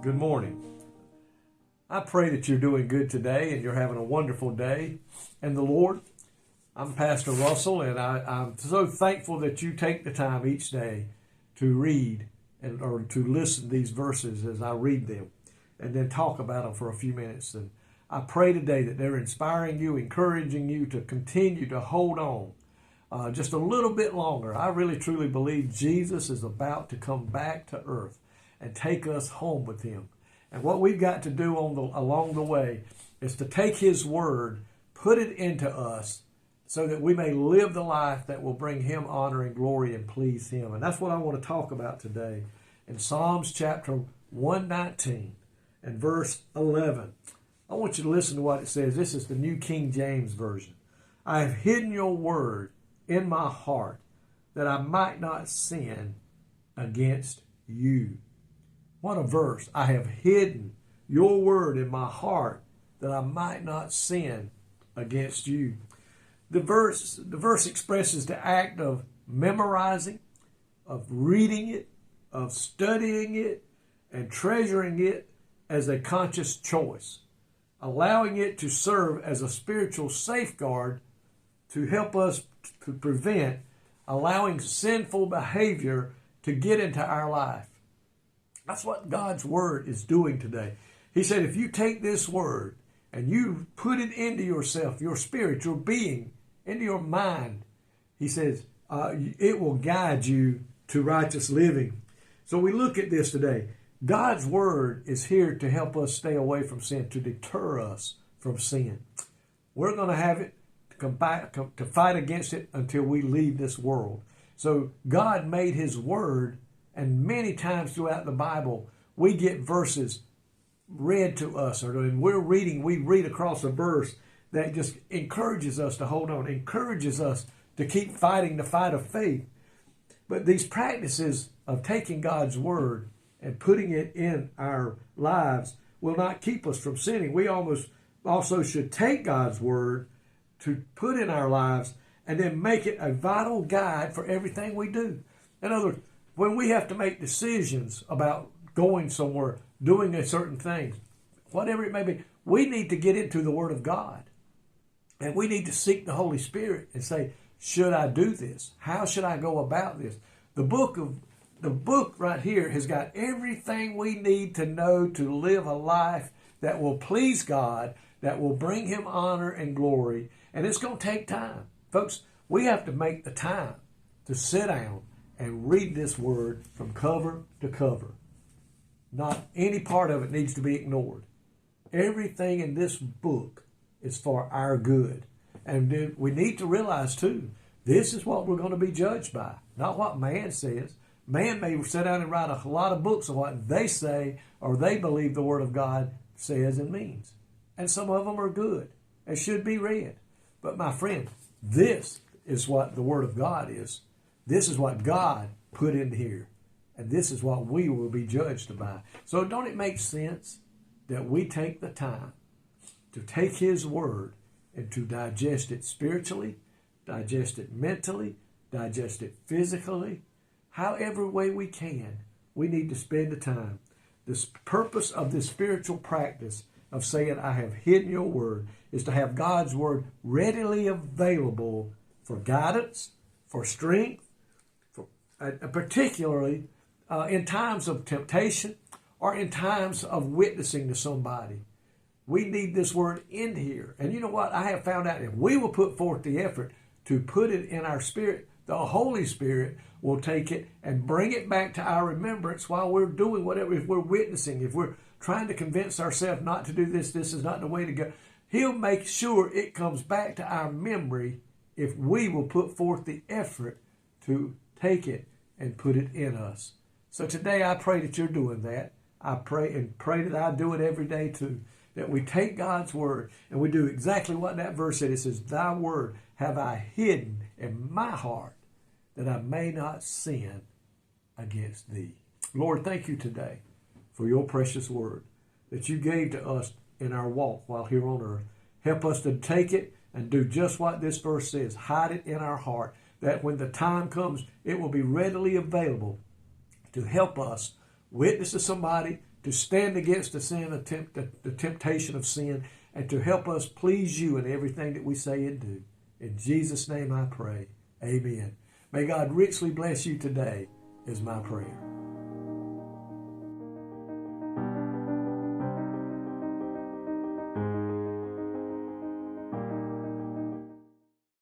Good morning. I pray that you're doing good today and you're having a wonderful day in the Lord. I'm Pastor Russell, and I'm so thankful that you take the time each day to read or to listen to these verses as I read them and then talk about them for a few minutes. And I pray today that they're inspiring you, encouraging you to continue to hold on just a little bit longer. I really truly believe Jesus is about to come back to earth and take us home with him. And what we've got to do along the way is to take his word, put it into us so that we may live the life that will bring him honor and glory and please him. And that's what I want to talk about today in Psalms chapter 119 and verse 11. I want you to listen to what it says. This is the New King James Version. I have hidden your word in my heart that I might not sin against you. What a verse. I have hidden your word in my heart that I might not sin against you. The verse expresses the act of memorizing, of reading it, of studying it, and treasuring it as a conscious choice, allowing it to serve as a spiritual safeguard to help us to prevent allowing sinful behavior to get into our life. That's what God's word is doing today. He said, if you take this word and you put it into yourself, your spirit, your being, into your mind, he says, it will guide you to righteous living. So we look at this today. God's word is here to help us stay away from sin, to deter us from sin. We're going to have it to fight against it until we leave this world. So God made his word. And many times throughout the Bible, we get verses read to us, or we read across a verse that just encourages us to hold on, encourages us to keep fighting the fight of faith. But these practices of taking God's word and putting it in our lives will not keep us from sinning. We also should take God's word to put in our lives and then make it a vital guide for everything we do. In other words, when we have to make decisions about going somewhere, doing a certain thing, whatever it may be, we need to get into the Word of God. And we need to seek the Holy Spirit and say, should I do this? How should I go about this? The book right here has got everything we need to know to live a life that will please God, that will bring him honor and glory. And it's going to take time. Folks, we have to make the time to sit down and read this word from cover to cover. Not any part of it needs to be ignored. Everything in this book is for our good. And we need to realize too, this is what we're going to be judged by, not what man says. Man may sit down and write a lot of books on what they say or they believe the word of God says and means. And some of them are good and should be read. But my friend, this is what the word of God is. This is what God put in here. And this is what we will be judged by. So don't it make sense that we take the time to take his word and to digest it spiritually, digest it mentally, digest it physically, however way we can, we need to spend the time. The purpose of this spiritual practice of saying, I have hidden your word, is to have God's word readily available for guidance, for strength, particularly in times of temptation or in times of witnessing to somebody. We need this word in here. And you know what? I have found out if we will put forth the effort to put it in our spirit, the Holy Spirit will take it and bring it back to our remembrance while we're doing whatever. If we're witnessing, if we're trying to convince ourselves not to do this, this is not the way to go. He'll make sure it comes back to our memory if we will put forth the effort to take it and put it in us. So today I pray that you're doing that. I pray that I do it every day too. That we take God's word and we do exactly what that verse said. It says, thy word have I hidden in my heart that I may not sin against thee. Lord, thank you today for your precious word that you gave to us in our walk while here on earth. Help us to take it and do just what this verse says. Hide it in our heart, that when the time comes, it will be readily available to help us witness to somebody, to stand against the temptation of sin, and to help us please you in everything that we say and do. In Jesus' name I pray. Amen. May God richly bless you today is my prayer.